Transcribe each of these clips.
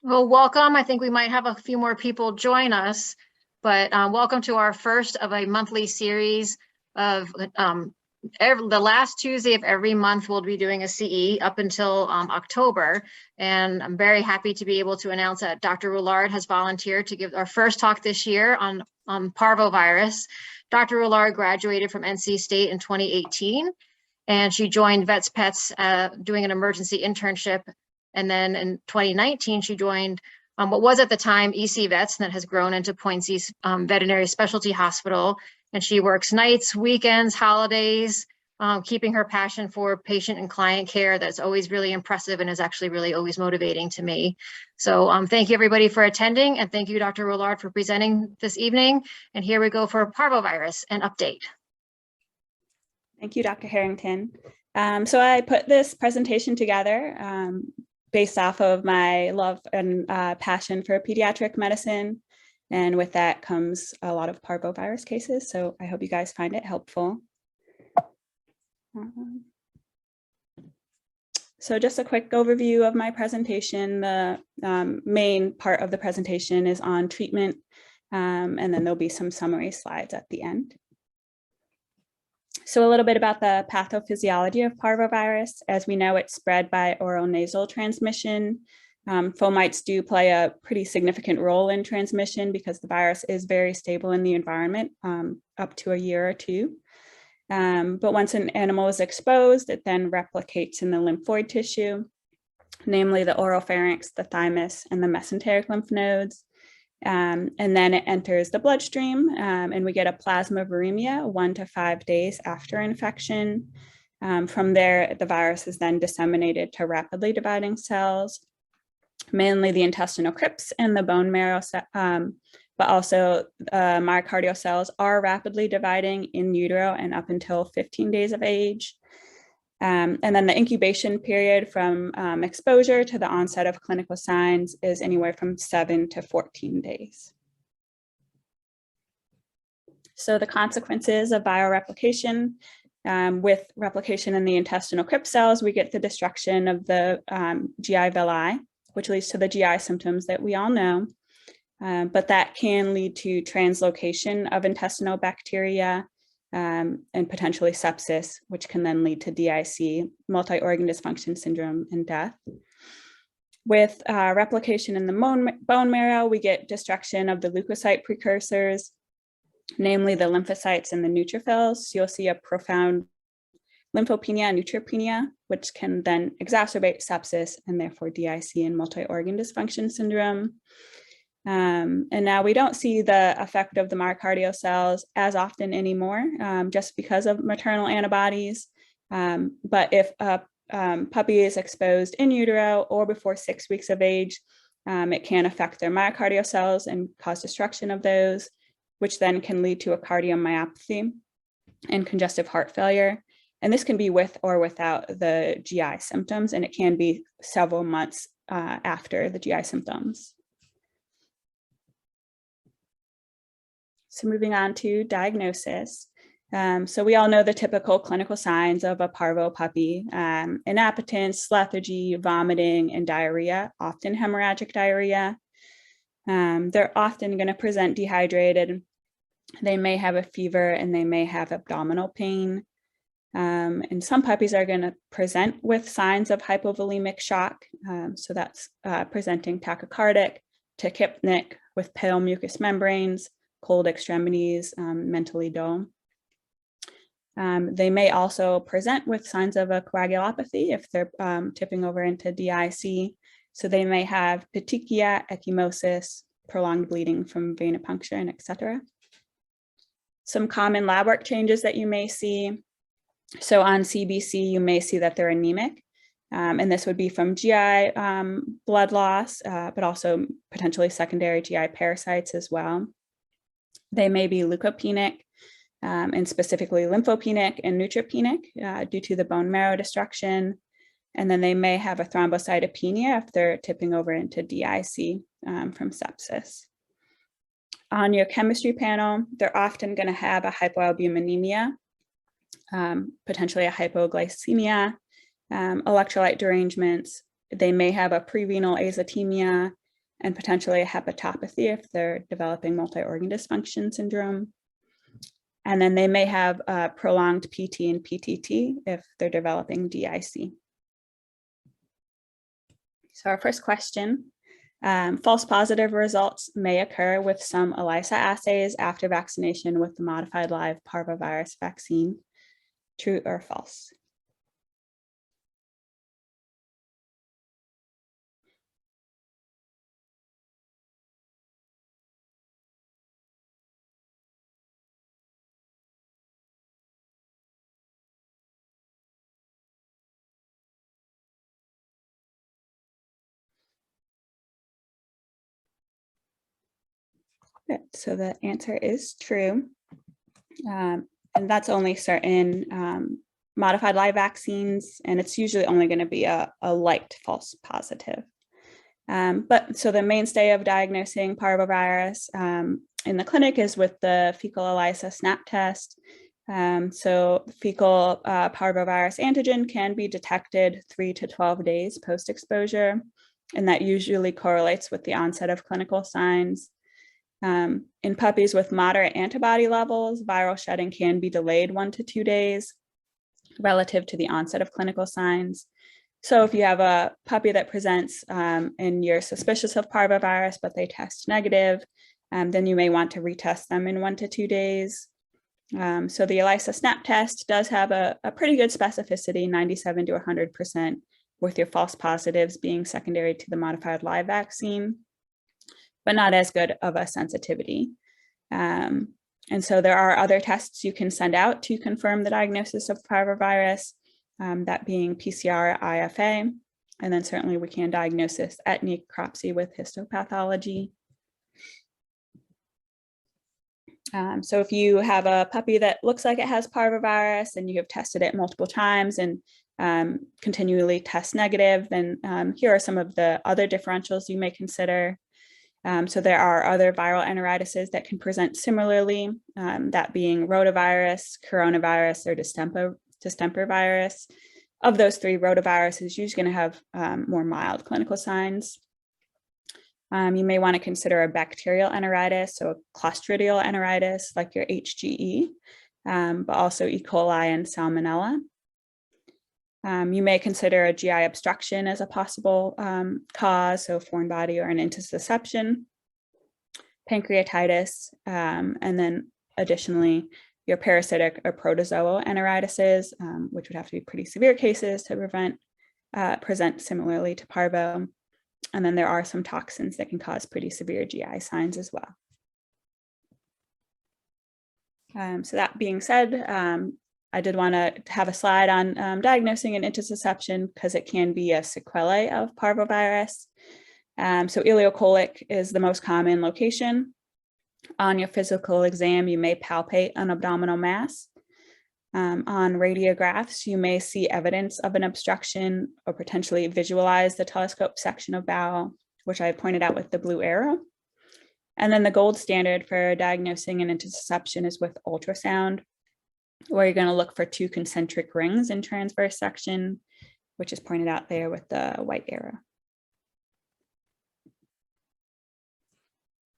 Well, welcome. I think we might have a few more people join us, but welcome to our first of a monthly series of the last Tuesday of every month. We'll be doing a CE up until October, and I'm very happy to be able to announce that Dr. Roulard has volunteered to give our first talk this year on parvovirus. Dr. Roulard graduated from NC State in 2018, and she joined Vets Pets doing an emergency internship. And then in 2019, she joined what was at the time EC Vets, and that has grown into Points Veterinary Specialty Hospital. And she works nights, weekends, holidays, keeping her passion for patient and client care. That's always really impressive and is actually really always motivating to me. So thank you everybody for attending, and thank you, Dr. Roulard, for presenting this evening. And here we go for parvovirus, an update. Thank you, Dr. Harrington. So I put this presentation together based off of my love and passion for pediatric medicine. And with that comes a lot of parvovirus cases. So I hope you guys find it helpful. So just a quick overview of my presentation. The main part of the presentation is on treatment, and then there'll be some summary slides at the end. So a little bit about the pathophysiology of parvovirus. As we know, it's spread by oral nasal transmission. Fomites do play a pretty significant role in transmission because the virus is very stable in the environment up to a year or two. But once an animal is exposed, it then replicates in the lymphoid tissue, namely the oropharynx, the thymus, and the mesenteric lymph nodes. And then it enters the bloodstream, and we get a plasma viremia 1 to 5 days after infection. From there, the virus is then disseminated to rapidly dividing cells, mainly the intestinal crypts and the bone marrow, but also myocardial cells are rapidly dividing in utero and up until 15 days of age. And then the incubation period from exposure to the onset of clinical signs is anywhere from 7 to 14 days. So the consequences of viral replication, with replication in the intestinal crypt cells, we get the destruction of the GI villi, which leads to the GI symptoms that we all know. But that can lead to translocation of intestinal bacteria, and potentially sepsis, which can then lead to DIC, multi-organ dysfunction syndrome, and death. With replication in the bone marrow, we get destruction of the leukocyte precursors, namely the lymphocytes and the neutrophils. So you'll see a profound lymphopenia and neutropenia, which can then exacerbate sepsis and therefore DIC and multi-organ dysfunction syndrome. And now we don't see the effect of the myocardial cells as often anymore, just because of maternal antibodies. But if a puppy is exposed in utero or before 6 weeks of age, it can affect their myocardial cells and cause destruction of those, which then can lead to a cardiomyopathy and congestive heart failure. And this can be with or without the GI symptoms, and it can be several months after the GI symptoms. So moving on to diagnosis. So we all know the typical clinical signs of a parvo puppy: inappetence, lethargy, vomiting, and diarrhea, often hemorrhagic diarrhea. They're often going to present dehydrated. They may have a fever and they may have abdominal pain. And some puppies are going to present with signs of hypovolemic shock. So that's presenting tachycardic, tachypnic with pale mucous membranes, cold extremities, mentally dull. They may also present with signs of a coagulopathy if they're tipping over into DIC. So they may have petechia, ecchymosis, prolonged bleeding from venipuncture, etc. Some common lab work changes that you may see. So on CBC, you may see that they're anemic, and this would be from GI blood loss, but also potentially secondary GI parasites as well. They may be leukopenic, and specifically lymphopenic and neutropenic due to the bone marrow destruction. And then they may have a thrombocytopenia if they're tipping over into DIC from sepsis. On your chemistry panel, they're often going to have a hypoalbuminemia, potentially a hypoglycemia, electrolyte derangements. They may have a prerenal azotemia, and potentially a hepatopathy if they're developing multi-organ dysfunction syndrome. And then they may have prolonged PT and PTT if they're developing DIC. So our first question, false positive results may occur with some ELISA assays after vaccination with the modified live parvovirus vaccine. True or false? Good. So the answer is true. And that's only certain modified live vaccines, and it's usually only going to be a light false positive. But so the mainstay of diagnosing parvovirus in the clinic is with the fecal ELISA SNAP test. So fecal parvovirus antigen can be detected 3 to 12 days post-exposure, and that usually correlates with the onset of clinical signs. In puppies with moderate antibody levels, viral shedding can be delayed 1 to 2 days relative to the onset of clinical signs. So if you have a puppy that presents and you're suspicious of parvovirus, but they test negative, then you may want to retest them in 1 to 2 days. So the ELISA SNAP test does have a pretty good specificity, 97 to 100%, with your false positives being secondary to the modified live vaccine, but not as good of a sensitivity. And so there are other tests you can send out to confirm the diagnosis of parvovirus, that being PCR, IFA, and then certainly we can diagnose this at necropsy with histopathology. So if you have a puppy that looks like it has parvovirus and you have tested it multiple times and continually test negative, then here are some of the other differentials you may consider. So there are other viral enteritises that can present similarly, that being rotavirus, coronavirus, or distemper virus. Of those three, rotavirus is usually going to have more mild clinical signs. You may want to consider a bacterial enteritis, so a clostridial enteritis like your HGE, but also E. coli and salmonella. You may consider a GI obstruction as a possible cause, so foreign body or an intussusception, pancreatitis, and then additionally, your parasitic or protozoal enteritises, which would have to be pretty severe cases to present similarly to parvo. And then there are some toxins that can cause pretty severe GI signs as well. So that being said, I did want to have a slide on diagnosing an intussusception because it can be a sequelae of parvovirus. So ileocolic is the most common location. On your physical exam, you may palpate an abdominal mass. On radiographs, you may see evidence of an obstruction or potentially visualize the telescope section of bowel, which I pointed out with the blue arrow. And then the gold standard for diagnosing an intussusception is with ultrasound, where you're going to look for 2 concentric rings in transverse section, which is pointed out there with the white arrow.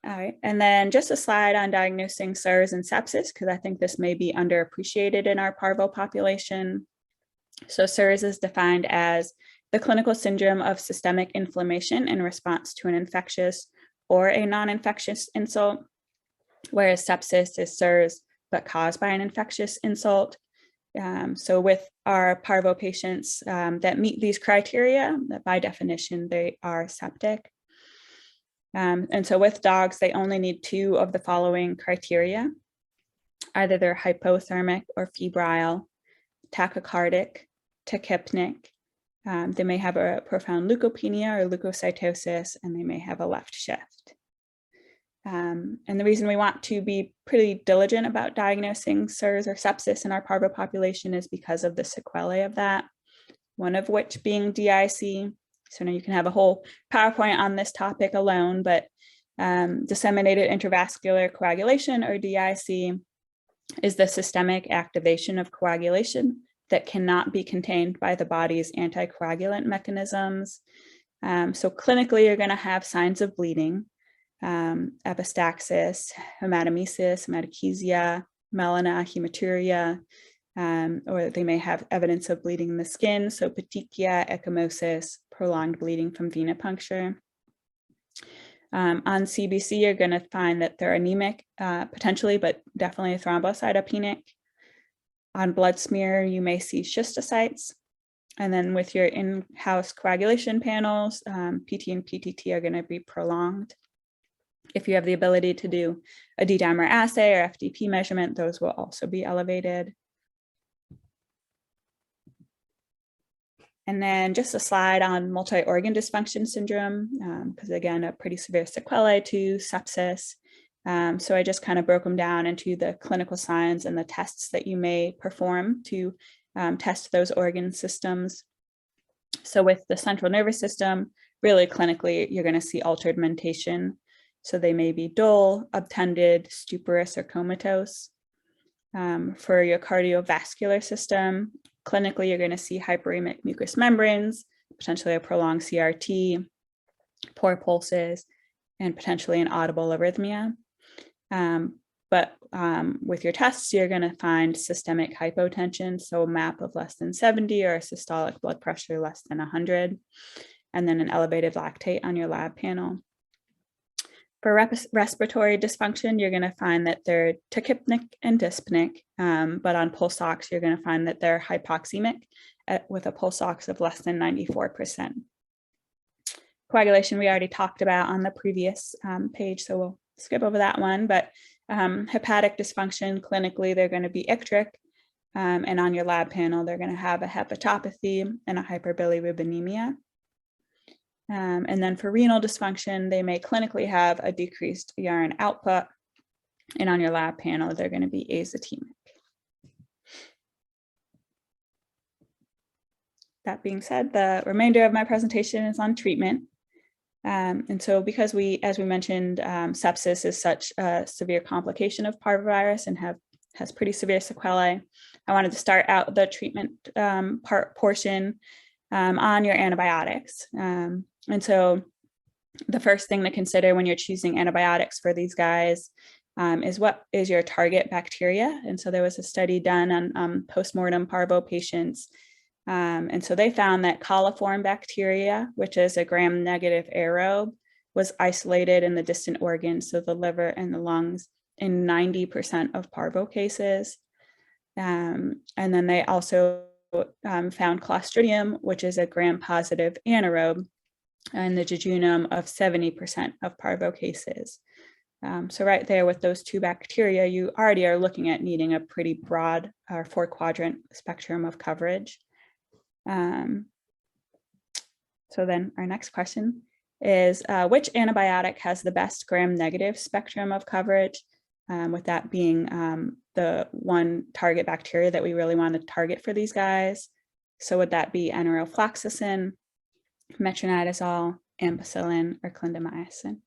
All right, and then just a slide on diagnosing SIRS and sepsis, because I think this may be underappreciated in our parvo population. So SIRS is defined as the clinical syndrome of systemic inflammation in response to an infectious or a non-infectious insult, whereas sepsis is SIRS, but caused by an infectious insult. So with our parvo patients that meet these criteria, that by definition, they are septic. And so with dogs, they only need 2 of the following criteria. Either they're hypothermic or febrile, tachycardic, tachypnic. They may have a profound leukopenia or leukocytosis, and they may have a left shift. And the reason we want to be pretty diligent about diagnosing SIRS or sepsis in our parvo population is because of the sequelae of that, one of which being DIC. So now you can have a whole PowerPoint on this topic alone, but disseminated intravascular coagulation, or DIC, is the systemic activation of coagulation that cannot be contained by the body's anticoagulant mechanisms. So clinically, you're going to have signs of bleeding, epistaxis, hematemesis, hematochezia, melena, hematuria, or they may have evidence of bleeding in the skin, so petechia, ecchymosis, prolonged bleeding from venipuncture. On CBC, you're going to find that they're anemic, potentially, but definitely thrombocytopenic. On blood smear, you may see schistocytes. And then with your in-house coagulation panels, PT and PTT are going to be prolonged. If you have the ability to do a D-dimer assay or FDP measurement, those will also be elevated. And then just a slide on multi-organ dysfunction syndrome, because again, a pretty severe sequelae to sepsis. So I just kind of broke them down into the clinical signs and the tests that you may perform to test those organ systems. So with the central nervous system, really clinically, you're going to see altered mentation. So they may be dull, obtended, stuporous, or comatose. For your cardiovascular system, clinically, you're going to see hyperemic mucous membranes, potentially a prolonged CRT, poor pulses, and potentially an audible arrhythmia. But with your tests, you're going to find systemic hypotension, so a MAP of less than 70 or a systolic blood pressure less than 100, and then an elevated lactate on your lab panel. For respiratory dysfunction, you're going to find that they're tachypnic and dyspneic, but on pulse ox, you're going to find that they're hypoxemic with a pulse ox of less than 94%. Coagulation we already talked about on the previous page, so we'll skip over that one, but hepatic dysfunction, clinically, they're going to be icteric, and on your lab panel, they're going to have a hepatopathy and a hyperbilirubinemia. And then for renal dysfunction, they may clinically have a decreased urine output, and on your lab panel, they're going to be azotemic. That being said, the remainder of my presentation is on treatment. And so because as we mentioned, sepsis is such a severe complication of parvovirus and has pretty severe sequelae, I wanted to start out the treatment portion on your antibiotics. And so the first thing to consider when you're choosing antibiotics for these guys is what is your target bacteria. And so there was a study done on postmortem parvo patients. And so they found that coliform bacteria, which is a gram-negative aerobe, was isolated in the distant organs, so the liver and the lungs, in 90% of parvo cases. And then they also found Clostridium, which is a gram-positive anaerobe, and the jejunum of 70% of parvo cases. So right there with those two bacteria, you already are looking at needing a pretty broad or 4-quadrant spectrum of coverage. So then our next question is, which antibiotic has the best gram-negative spectrum of coverage, with that being the one target bacteria that we really want to target for these guys? So would that be enterofloxacin, metronidazole, ampicillin, or clindamycin?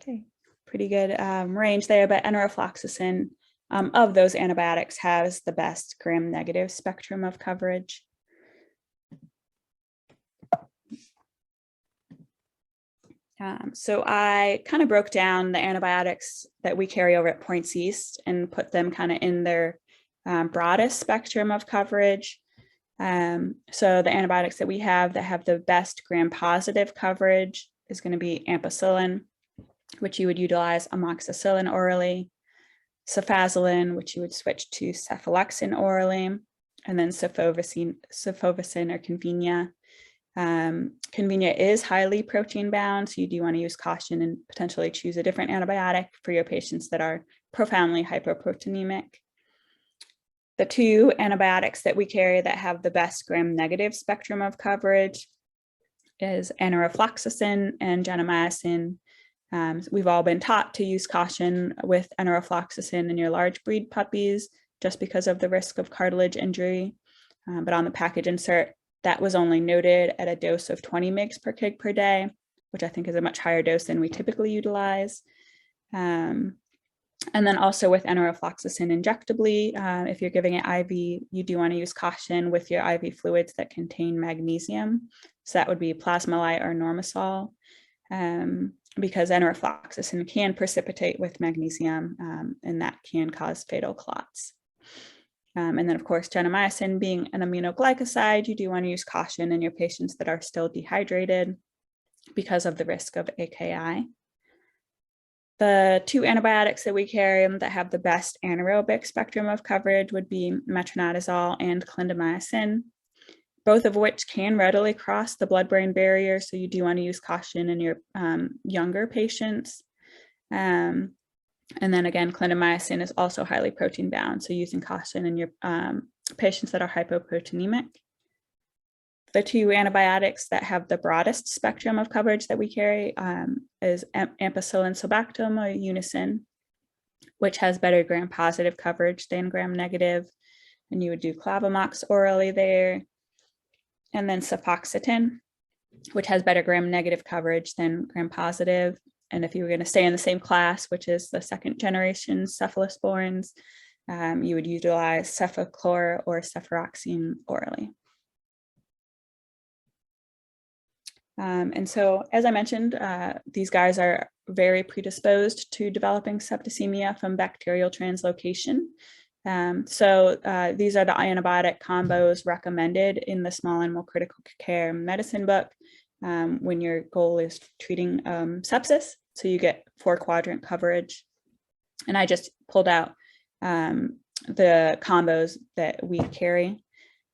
Okay, pretty good range there, but enterofloxacin of those antibiotics has the best gram-negative spectrum of coverage. So I kind of broke down the antibiotics that we carry over at Points East and put them kind of in their broadest spectrum of coverage. So the antibiotics that we have that have the best gram-positive coverage is going to be ampicillin, which you would utilize amoxicillin orally, cefazolin, which you would switch to cephalexin orally, and then cephovacin or convenia. Convenia is highly protein bound, so you do want to use caution and potentially choose a different antibiotic for your patients that are profoundly hypoproteinemic. The two antibiotics that we carry that have the best gram-negative spectrum of coverage is enterofloxacin and gentamicin. We've all been taught to use caution with enterofloxacin in your large breed puppies just because of the risk of cartilage injury. but on the package insert, that was only noted at a dose of 20 mg per kg per day, which I think is a much higher dose than we typically utilize. And then also with enrofloxacin injectably, if you're giving it IV, you do want to use caution with your IV fluids that contain magnesium. So that would be Plasmolite or Normasol, because enrofloxacin can precipitate with magnesium, and that can cause fatal clots. And then, of course, gentamicin being an aminoglycoside, you do want to use caution in your patients that are still dehydrated because of the risk of AKI. The two antibiotics that we carry that have the best anaerobic spectrum of coverage would be metronidazole and clindamycin, both of which can readily cross the blood-brain barrier, so you do want to use caution in your younger patients. And then again, clindamycin is also highly protein bound, so using caution in your patients that are hypoproteinemic. The two antibiotics that have the broadest spectrum of coverage that we carry is ampicillin sulbactam or Unicin, which has better gram-positive coverage than gram-negative, and you would do Clavamox orally there. And then cefoxitin, which has better gram-negative coverage than gram-positive. And if you were going to stay in the same class, which is the second generation cephalosporins, you would utilize cefaclor or cefuroxime orally. And so, as I mentioned, these guys are very predisposed to developing septicemia from bacterial translocation. So these are the antibiotic combos recommended in the Small Animal Critical Care Medicine book when your goal is treating sepsis. So you get 4-quadrant coverage. And I just pulled out the combos that we carry.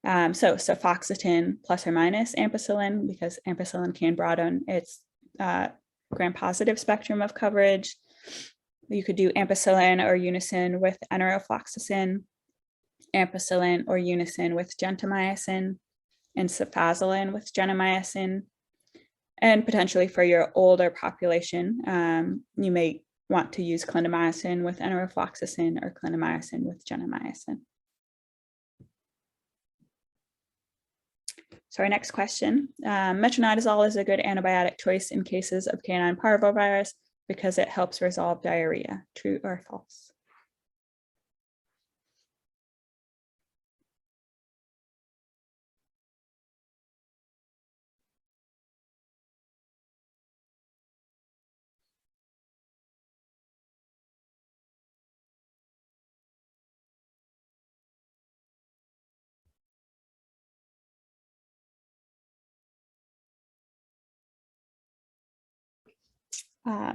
So cefoxitin plus or minus ampicillin, because ampicillin can broaden its gram-positive spectrum of coverage. You could do ampicillin or Unicin with enrofloxacin, ampicillin or Unicin with gentamicin, and cefazolin with gentamicin. And potentially for your older population, you may want to use clindamycin with enrofloxacin or clindamycin with gentamicin. So our next question, metronidazole is a good antibiotic choice in cases of canine parvovirus because it helps resolve diarrhea. True or false?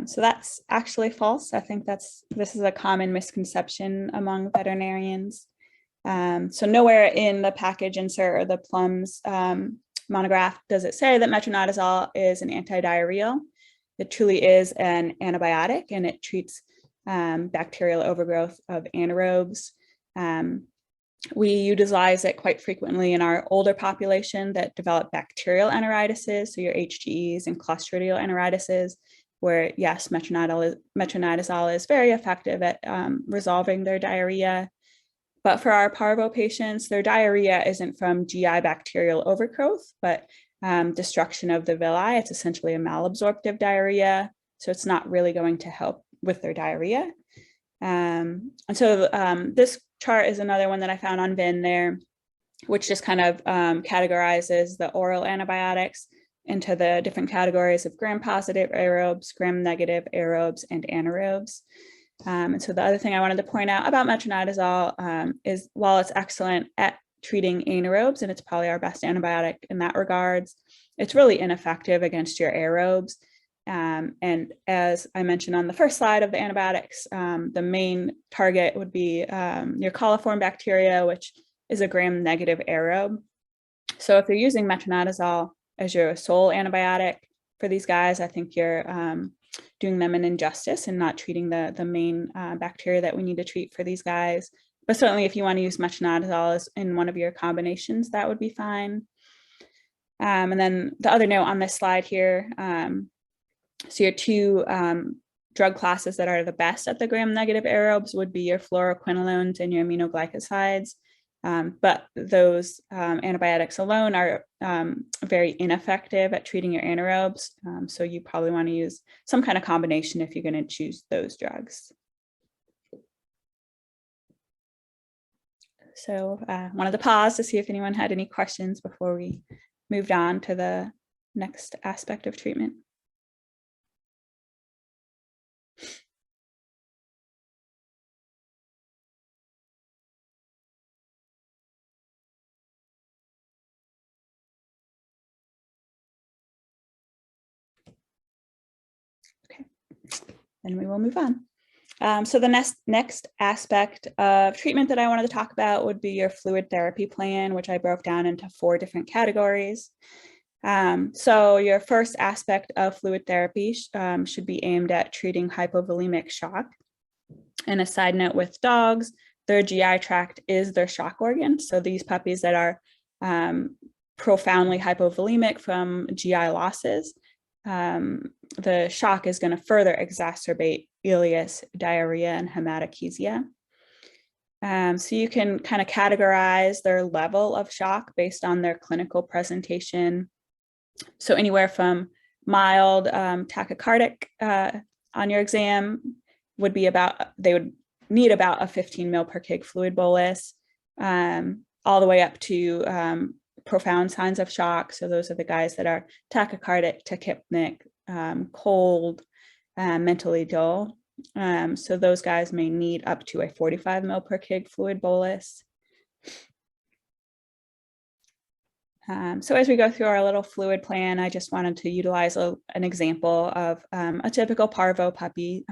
So that's actually false. I think this is a common misconception among veterinarians. So nowhere in the package insert or the Plums monograph does it say that metronidazole is an antidiarrheal. It truly is an antibiotic, and it treats bacterial overgrowth of anaerobes. We utilize it quite frequently in our older population that develop bacterial enteritises, so your HGEs and Clostridial enteritises, where yes, metronidazole is very effective at resolving their diarrhea. But for our parvo patients, their diarrhea isn't from GI bacterial overgrowth, but destruction of the villi. It's essentially a malabsorptive diarrhea, so it's not really going to help with their diarrhea. And so this chart is another one that I found on VIN there, which just kind of categorizes the oral antibiotics into the different categories of gram-positive aerobes, gram-negative aerobes, and anaerobes. And so the other thing I wanted to point out about metronidazole is while it's excellent at treating anaerobes, and it's probably our best antibiotic in that regards, it's really ineffective against your aerobes. And as I mentioned on the first slide of the antibiotics, the main target would be your coliform bacteria, which is a gram-negative aerobe. So if you're using metronidazole as your sole antibiotic for these guys, I think you're doing them an injustice and not treating the main bacteria that we need to treat for these guys. But certainly if you want to use metronidazole in one of your combinations, that would be fine. And then the other note on this slide here, so your two drug classes that are the best at the gram-negative aerobes would be your fluoroquinolones and your aminoglycosides. But those antibiotics alone are very ineffective at treating your anaerobes. So you probably want to use some kind of combination if you're going to choose those drugs. So wanted to pause to see if anyone had any questions before we moved on to the next aspect of treatment. Okay, then we will move on. So the next aspect of treatment that I wanted to talk about would be your fluid therapy plan, which I broke down into 4 different categories. So your first aspect of fluid therapy should be aimed at treating hypovolemic shock. And a side note with dogs, their GI tract is their shock organ. So these puppies that are profoundly hypovolemic from GI losses, the shock is going to further exacerbate ileus, diarrhea, and hematochezia. So you can kind of categorize their level of shock based on their clinical presentation. So anywhere from mild tachycardic on your exam would be they would need about a 15 ml per kg fluid bolus, all the way up to profound signs of shock. So those are the guys that are tachycardic, tachypnic, cold, mentally dull. So those guys may need up to a 45 ml per kg fluid bolus. So as we go through our little fluid plan, I just wanted to utilize an example of a typical Parvo puppy.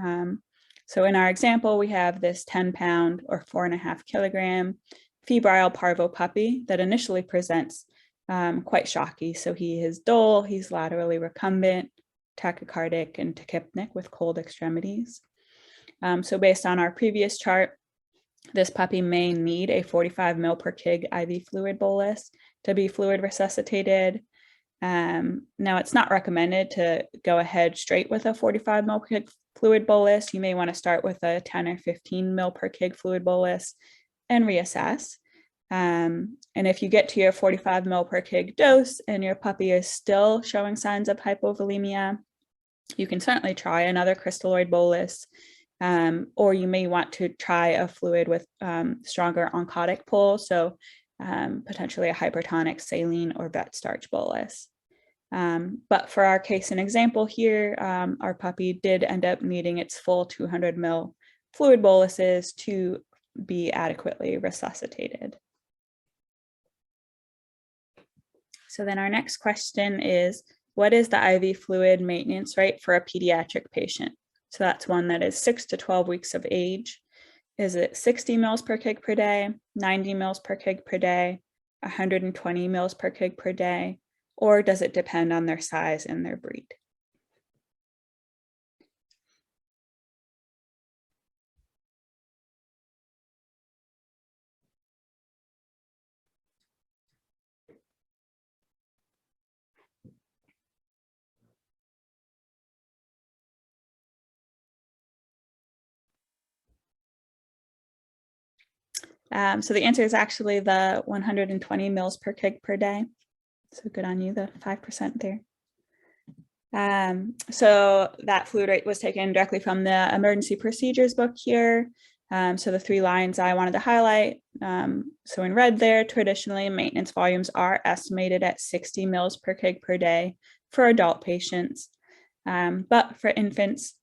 So in our example, we have this 10-pound or 4.5 kilogram febrile Parvo puppy that initially presents quite shocky. So he is dull, he's laterally recumbent, tachycardic, and tachypnic with cold extremities. So based on our previous chart, this puppy may need a 45 ml per kg IV fluid bolus to be fluid resuscitated. Now it's not recommended to go ahead straight with a 45 ml per kg fluid bolus. You may want to start with a 10 or 15 ml per kg fluid bolus and reassess. And if you get to your 45 ml per kg dose and your puppy is still showing signs of hypovolemia, you can certainly try another crystalloid bolus, or you may want to try a fluid with stronger oncotic pull, so potentially a hypertonic saline or vet starch bolus. But for our case and example here, our puppy did end up needing its full 200 ml fluid boluses to be adequately resuscitated. So then our next question is, what is the IV fluid maintenance rate for a pediatric patient? So that's one that is 6 to 12 weeks of age. Is it 60 mils per kg per day, 90 mils per kg per day, 120 mils per kg per day, or does it depend on their size and their breed? So the answer is actually the 120 mils per kg per day. So good on you, the 5% there. So that fluid rate was taken directly from the emergency procedures book here. So the 3 lines I wanted to highlight. So in red there, traditionally maintenance volumes are estimated at 60 mils per kg per day for adult patients. But for infants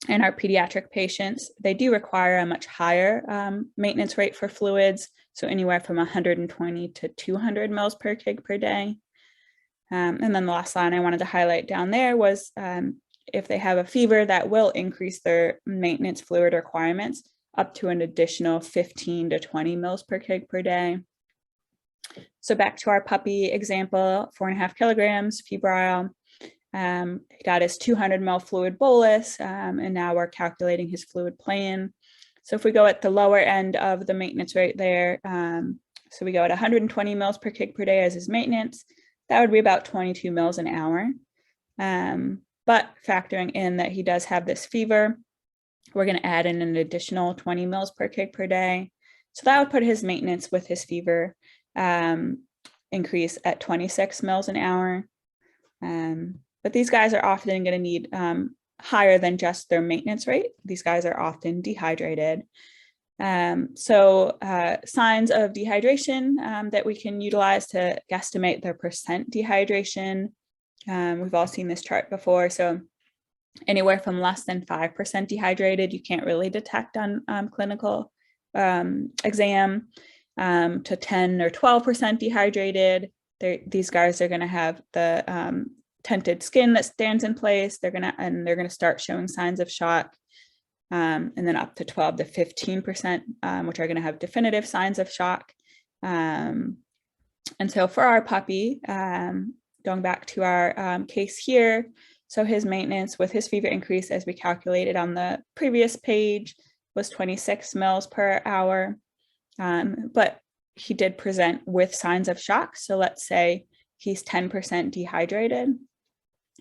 and our pediatric patients, they do require a much higher maintenance rate for fluids. So anywhere from 120 to 200 mils per kg per day. And then the last line I wanted to highlight down there was if they have a fever, that will increase their maintenance fluid requirements up to an additional 15 to 20 mils per kg per day. So back to our puppy example, 4.5 kilograms, febrile. He got his 200 ml fluid bolus, and now we're calculating his fluid plan. So if we go at the lower end of the maintenance rate there, so we go at 120 mils per kg per day as his maintenance, that would be about 22 mils an hour. But factoring in that he does have this fever, we're going to add in an additional 20 mils per kg per day. So that would put his maintenance with his fever increase at 26 mils an hour. But these guys are often going to need higher than just their maintenance rate. These guys are often dehydrated. So signs of dehydration that we can utilize to guesstimate their percent dehydration. We've all seen this chart before. So anywhere from less than 5% dehydrated, you can't really detect on clinical exam, to 10 or 12% dehydrated. These guys are going to have the tented skin that stands in place. They're going to start showing signs of shock. And then up to 12 to 15%, which are going to have definitive signs of shock. And so for our puppy, going back to our case here, so his maintenance with his fever increase, as we calculated on the previous page, was 26 mils per hour. But he did present with signs of shock. So let's say he's 10% dehydrated.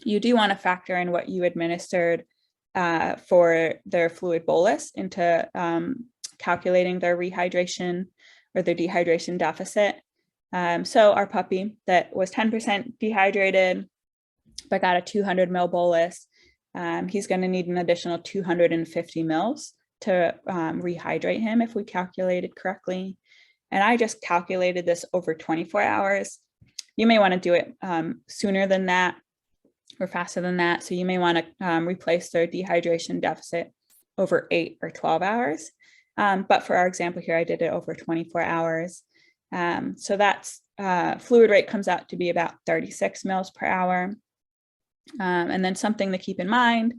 You do want to factor in what you administered for their fluid bolus into calculating their rehydration or their dehydration deficit. So our puppy that was 10% dehydrated but got a 200 mil bolus, he's going to need an additional 250 mils to rehydrate him if we calculated correctly. And I just calculated this over 24 hours. You may want to do it sooner than that or faster than that. So you may want to replace their dehydration deficit over 8 or 12 hours. But for our example here, I did it over 24 hours. So that's fluid rate comes out to be about 36 mils per hour. And then something to keep in mind,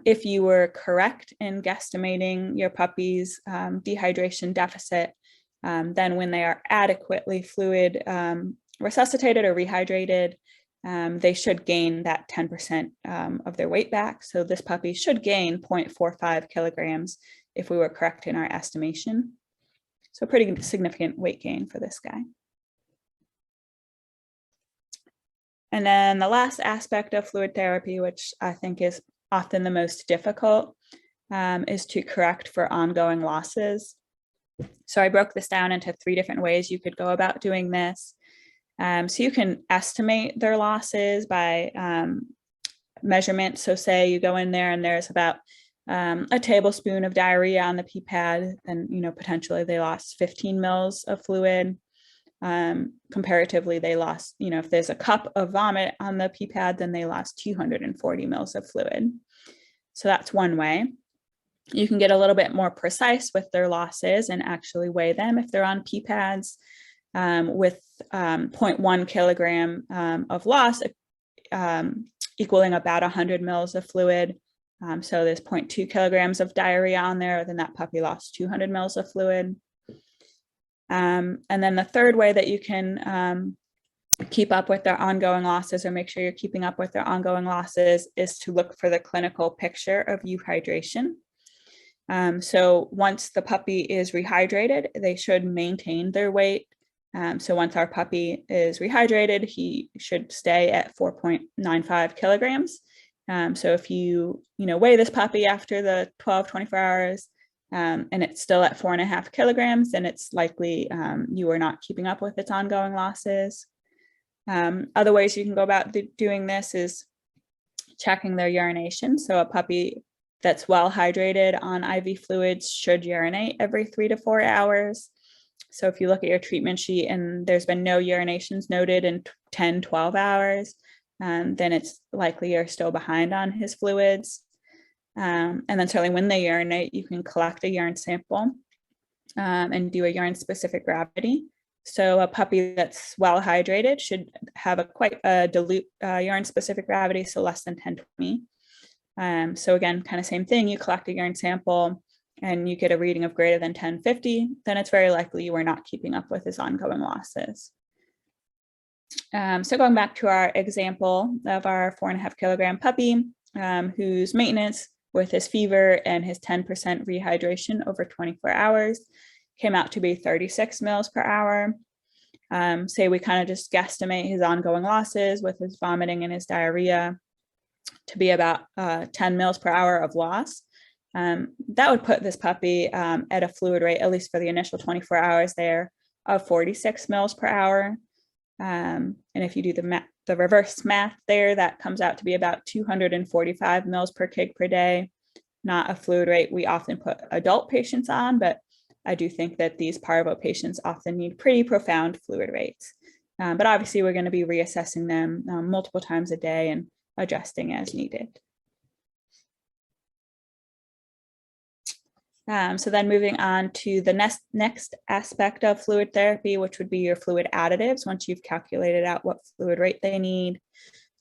if you were correct in guesstimating your puppy's dehydration deficit, then when they are adequately fluid resuscitated or rehydrated, they should gain that 10% of their weight back. So this puppy should gain 0.45 kilograms if we were correct in our estimation. So pretty significant weight gain for this guy. And then the last aspect of fluid therapy, which I think is often the most difficult, is to correct for ongoing losses. So I broke this down into 3 different ways you could go about doing this. So you can estimate their losses by measurement. So say you go in there and there's about a tablespoon of diarrhea on the pee pad, and potentially they lost 15 mils of fluid. Comparatively, they lost, if there's a cup of vomit on the pee pad, then they lost 240 mils of fluid. So that's one way. You can get a little bit more precise with their losses and actually weigh them if they're on pee pads, with 0.1 kilogram of loss equaling about 100 mils of fluid. So there's 0.2 kilograms of diarrhea on there, then that puppy lost 200 mils of fluid. And then the third way that you can keep up with their ongoing losses, or make sure you're keeping up with their ongoing losses, is to look for the clinical picture of euhydration. So once the puppy is rehydrated, they should maintain their weight. So once our puppy is rehydrated, he should stay at 4.95 kilograms. So if you weigh this puppy after the 24 hours, and it's still at 4.5 kilograms, then it's likely you are not keeping up with its ongoing losses. Other ways you can go about doing this is checking their urination. So a puppy that's well hydrated on IV fluids should urinate every 3 to 4 hours. So if you look at your treatment sheet and there's been no urinations noted in 10, 12 hours, then it's likely you're still behind on his fluids. And then certainly when they urinate, you can collect a urine sample and do a urine specific gravity. So a puppy that's well hydrated should have a quite dilute urine specific gravity, so less than 1020. So again, kind of same thing, you collect a urine sample and you get a reading of greater than 1050, then it's very likely you are not keeping up with his ongoing losses. So going back to our example of our 4.5 kilogram puppy, whose maintenance with his fever and his 10% rehydration over 24 hours came out to be 36 mils per hour. Say we kind of just guesstimate his ongoing losses with his vomiting and his diarrhea to be about 10 mils per hour of loss. That would put this puppy at a fluid rate, at least for the initial 24 hours there, of 46 mils per hour. And if you do the reverse math there, that comes out to be about 245 mils per kg per day, not a fluid rate we often put adult patients on, but I do think that these parvo patients often need pretty profound fluid rates. But obviously we're going to be reassessing them multiple times a day and adjusting as needed. So then moving on to the next aspect of fluid therapy, which would be your fluid additives once you've calculated out what fluid rate they need.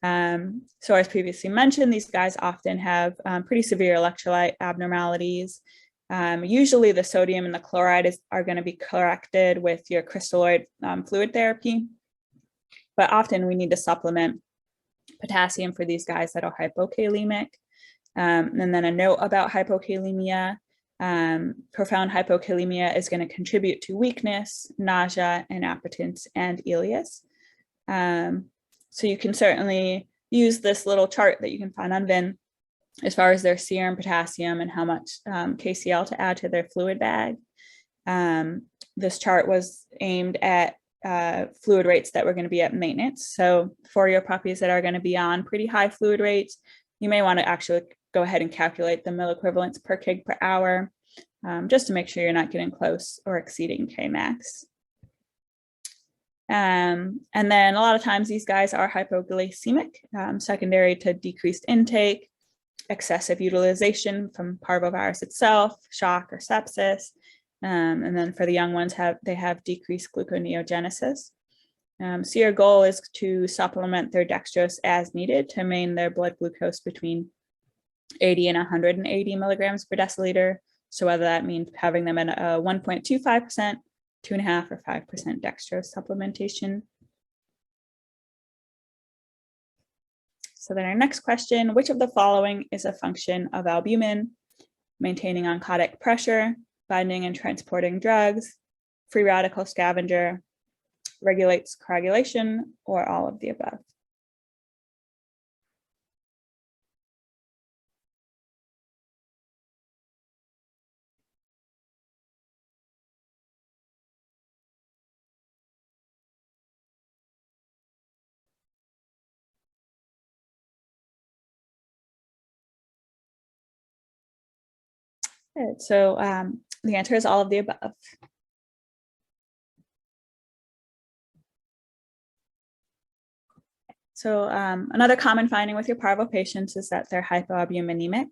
So as previously mentioned, these guys often have pretty severe electrolyte abnormalities. Usually the sodium and the chloride are going to be corrected with your crystalloid fluid therapy, but often we need to supplement potassium for these guys that are hypokalemic. And then a note about hypokalemia. Profound hypokalemia is going to contribute to weakness, nausea, inappetence, and ileus. So you can certainly use this little chart that you can find on VIN as far as their serum potassium and how much KCl to add to their fluid bag. This chart was aimed at fluid rates that were going to be at maintenance. So for your puppies that are going to be on pretty high fluid rates, you may want to actually go ahead and calculate the milliequivalents per kg per hour, just to make sure you're not getting close or exceeding Kmax. And then a lot of times these guys are hypoglycemic, secondary to decreased intake, excessive utilization from parvovirus itself, shock or sepsis. And then for the young ones, they have decreased gluconeogenesis. So your goal is to supplement their dextrose as needed to maintain their blood glucose between 80 and 180 milligrams per deciliter. So whether that means having them at a 1.25%, 2.5 or 5% dextrose supplementation. So then our next question, which of the following is a function of albumin? Maintaining oncotic pressure, binding and transporting drugs, free radical scavenger, regulates coagulation, or all of the above? Good. So the answer is all of the above. So another common finding with your parvo patients is that they're hypoalbuminemic,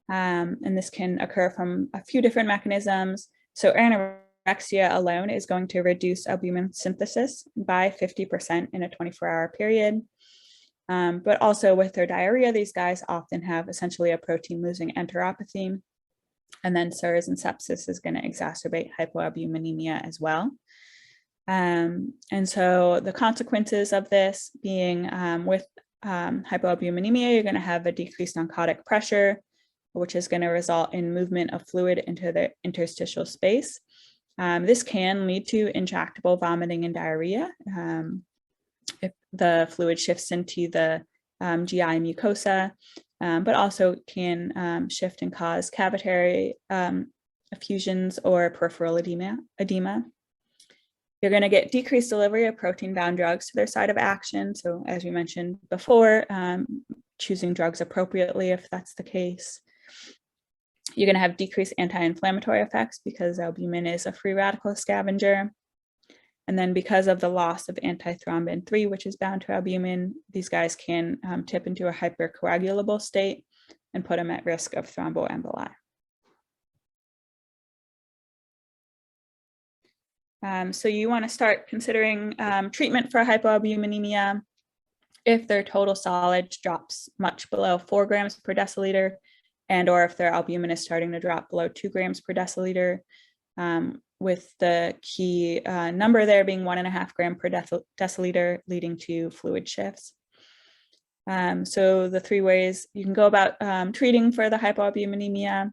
and this can occur from a few different mechanisms. So anorexia alone is going to reduce albumin synthesis by 50% in a 24-hour period. But also with their diarrhea, these guys often have essentially a protein-losing enteropathy. And then SIRS and sepsis is going to exacerbate hypoalbuminemia as well. And so the consequences of this being with hypoalbuminemia, you're going to have a decreased oncotic pressure, which is going to result in movement of fluid into the interstitial space. This can lead to intractable vomiting and diarrhea if the fluid shifts into the GI mucosa, but also can shift and cause cavitary effusions or peripheral edema. You're going to get decreased delivery of protein-bound drugs to their site of action. So as we mentioned before, choosing drugs appropriately if that's the case. You're going to have decreased anti-inflammatory effects because albumin is a free radical scavenger. And then because of the loss of antithrombin 3, which is bound to albumin, these guys can tip into a hypercoagulable state and put them at risk of thromboemboli. So you want to start considering treatment for hypoalbuminemia if their total solids drops much below 4 grams per deciliter, and or if their albumin is starting to drop below 2 grams per deciliter, with the key number there being 1.5 gram per deciliter, leading to fluid shifts. So the 3 ways you can go about treating for the hypoalbuminemia.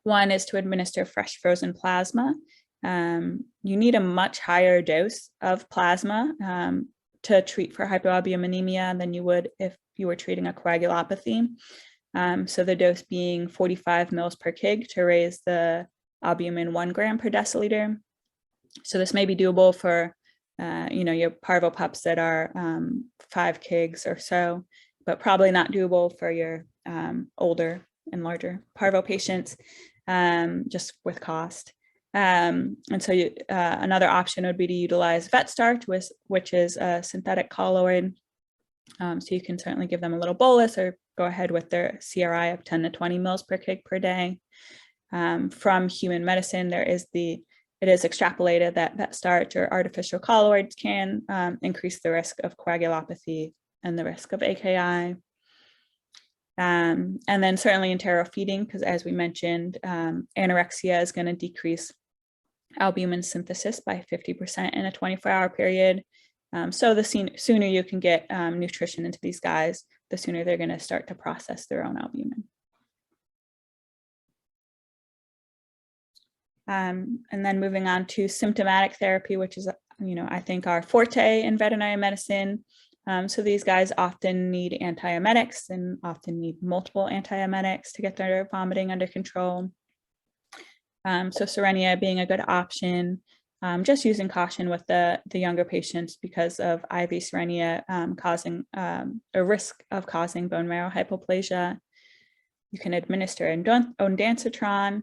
One is to administer fresh frozen plasma. You need a much higher dose of plasma to treat for hypoalbuminemia than you would if you were treating a coagulopathy. So the dose being 45 mils per kg to raise the albumin 1 gram per deciliter. So this may be doable for, your parvo pups that are 5 kgs or so, but probably not doable for your older and larger parvo patients, just with cost. And so another option would be to utilize vet starch, which is a synthetic colloid. So you can certainly give them a little bolus or go ahead with their CRI of 10 to 20 mils per kg per day. From human medicine, it is extrapolated that vet starch or artificial colloids can increase the risk of coagulopathy and the risk of AKI. And then certainly enteral feeding, because as we mentioned, anorexia is going to decrease albumin synthesis by 50% in a 24-hour period. So the sooner you can get nutrition into these guys, the sooner they're going to start to process their own albumin. And then moving on to symptomatic therapy, which is, I think our forte in veterinary medicine. So these guys often need antiemetics and often need multiple antiemetics to get their vomiting under control. So Cerenia being a good option, just using caution with the younger patients because of IV Cerenia causing a risk of causing bone marrow hypoplasia. You can administer ondansetron,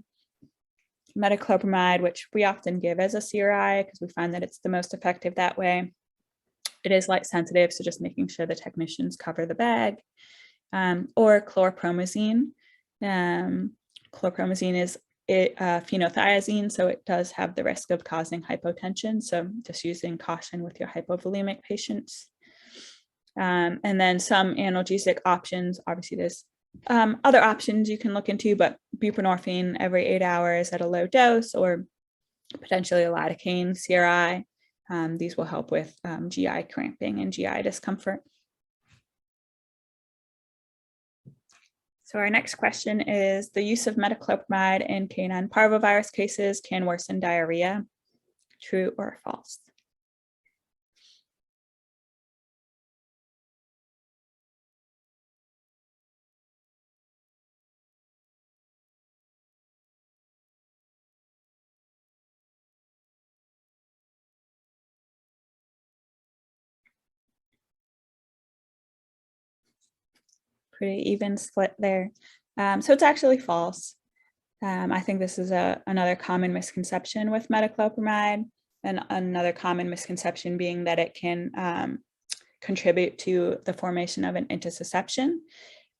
metoclopramide, which we often give as a CRI because we find that it's the most effective that way. It is light sensitive, so just making sure the technicians cover the bag, or chlorpromazine. Chlorpromazine is phenothiazine, so it does have the risk of causing hypotension. So just using caution with your hypovolemic patients. And then some analgesic options. Obviously, there's other options you can look into, but buprenorphine every 8 hours at a low dose, or potentially a lidocaine CRI. These will help with GI cramping and GI discomfort. So our next question is, the use of metoclopramide in canine parvovirus cases can worsen diarrhea. True or false? Pretty even split there. So it's actually false. I think this is another common misconception with metoclopramide, and another common misconception being that it can contribute to the formation of an intussusception.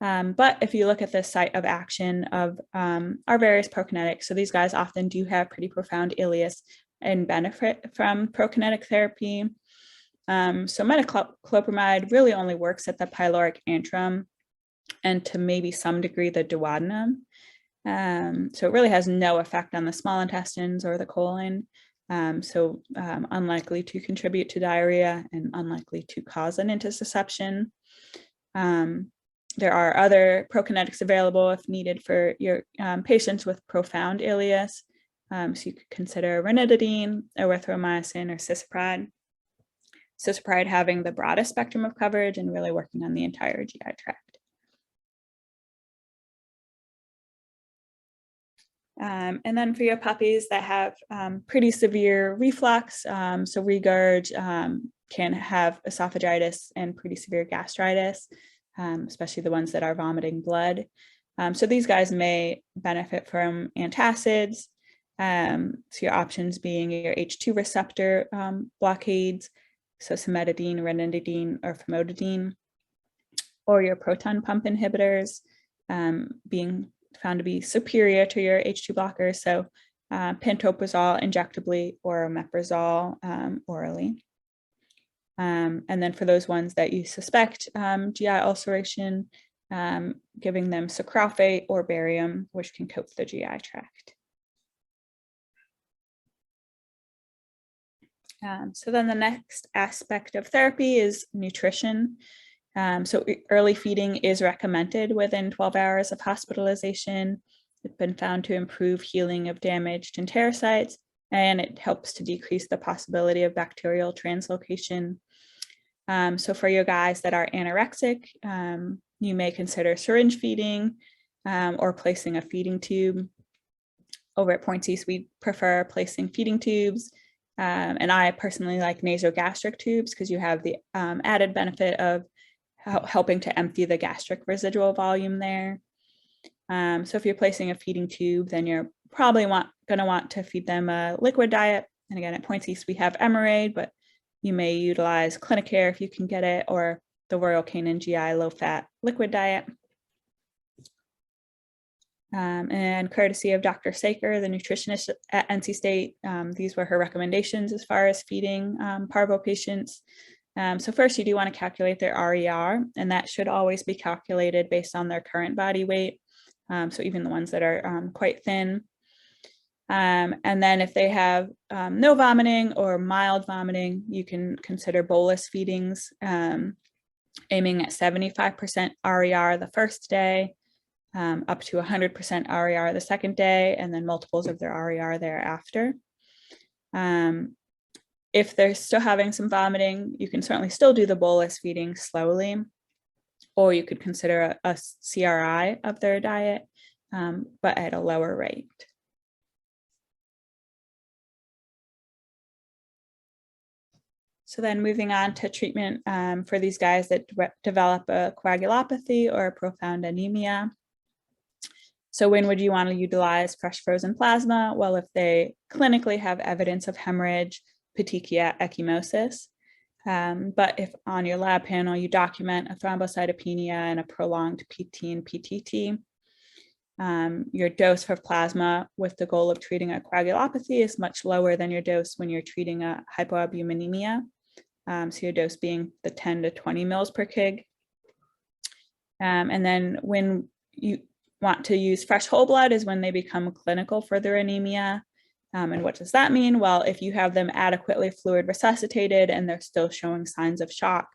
But if you look at the site of action of our various prokinetics, so these guys often do have pretty profound ileus and benefit from prokinetic therapy. So metoclopramide really only works at the pyloric antrum and to maybe some degree the duodenum. So it really has no effect on the small intestines or the colon. So unlikely to contribute to diarrhea and unlikely to cause an intussusception. There are other prokinetics available if needed for your patients with profound ileus. So you could consider ranitidine, erythromycin, or cisapride. Cisapride having the broadest spectrum of coverage and really working on the entire GI tract. And then for your puppies that have pretty severe reflux, so regurg, can have esophagitis and pretty severe gastritis, especially the ones that are vomiting blood. So these guys may benefit from antacids. So your options being your H2 receptor blockades, so cimetidine, ranitidine, or famotidine, or your proton pump inhibitors, being found to be superior to your H2 blockers, so pantoprazole injectably or omeprazole orally. And then for those ones that you suspect GI ulceration, giving them sucralfate or barium, which can coat the GI tract. So then the next aspect of therapy is nutrition. So early feeding is recommended within 12 hours of hospitalization. It's been found to improve healing of damaged enterocytes, and it helps to decrease the possibility of bacterial translocation. So for your guys that are anorexic, you may consider syringe feeding or placing a feeding tube. Over at Point East, we prefer placing feeding tubes. And I personally like nasogastric tubes because you have the added benefit of helping to empty the gastric residual volume there. So if you're placing a feeding tube, then you're probably going to want to feed them a liquid diet. And again, at Point East, we have Emerade, but you may utilize Clinicare if you can get it, or the Royal Canin GI low-fat liquid diet. And courtesy of Dr. Saker, the nutritionist at NC State, these were her recommendations as far as feeding Parvo patients. So first, you do want to calculate their RER, and that should always be calculated based on their current body weight. So even the ones that are quite thin. And then if they have no vomiting or mild vomiting, you can consider bolus feedings, aiming at 75% RER the first day, up to 100% RER the second day, and then multiples of their RER thereafter. If they're still having some vomiting, you can certainly still do the bolus feeding slowly, or you could consider a CRI of their diet, but at a lower rate. So then moving on to treatment for these guys that develop a coagulopathy or a profound anemia. So when would you want to utilize fresh frozen plasma? Well, if they clinically have evidence of hemorrhage, petechia, ecchymosis. But if on your lab panel you document a thrombocytopenia and a prolonged PT and PTT, your dose for plasma with the goal of treating a coagulopathy is much lower than your dose when you're treating a hypoalbuminemia. So your dose being the 10 to 20 mils per kg. And then when you want to use fresh whole blood is when they become clinical for their anemia. And what does that mean? Well, if you have them adequately fluid resuscitated and they're still showing signs of shock,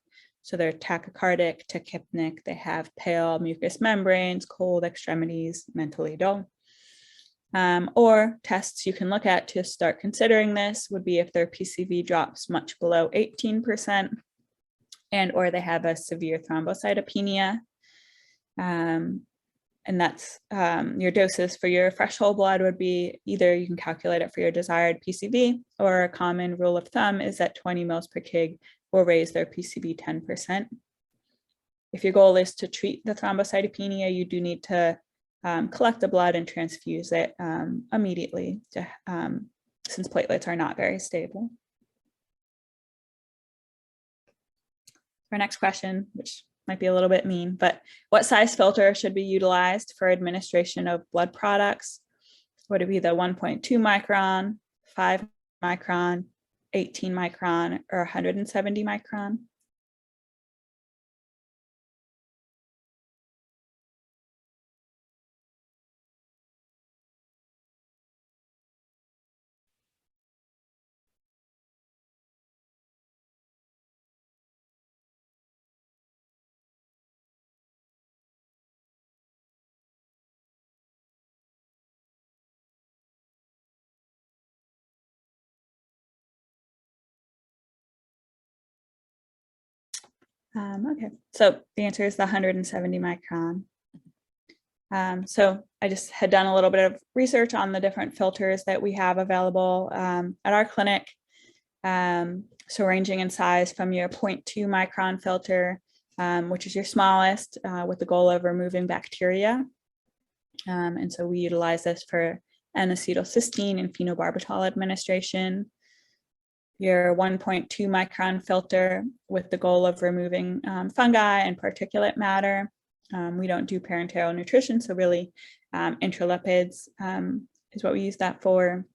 so they're tachycardic, tachypnic, they have pale mucous membranes, cold extremities, mentally dull. Or tests you can look at to start considering this would be if their PCV drops much below 18% and or they have a severe thrombocytopenia. And that's your doses for your fresh whole blood would be either you can calculate it for your desired PCV, or a common rule of thumb is that 20 mils per kg will raise their PCV 10%. If your goal is to treat the thrombocytopenia, you do need to collect the blood and transfuse it immediately to, since platelets are not very stable. Our next question, which might be a little bit mean, but what size filter should be utilized for administration of blood products? Would it be the 1.2 micron, 5 micron, 18 micron, or 170 micron? Okay, so the answer is the 170 micron. So I just had done a little bit of research on the different filters that we have available at our clinic. So ranging in size from your 0.2 micron filter, which is your smallest, with the goal of removing bacteria. And so we utilize this for N-acetylcysteine and phenobarbital administration. Your 1.2 micron filter with the goal of removing fungi and particulate matter. We don't do parenteral nutrition, so really intralipids is what we use that for.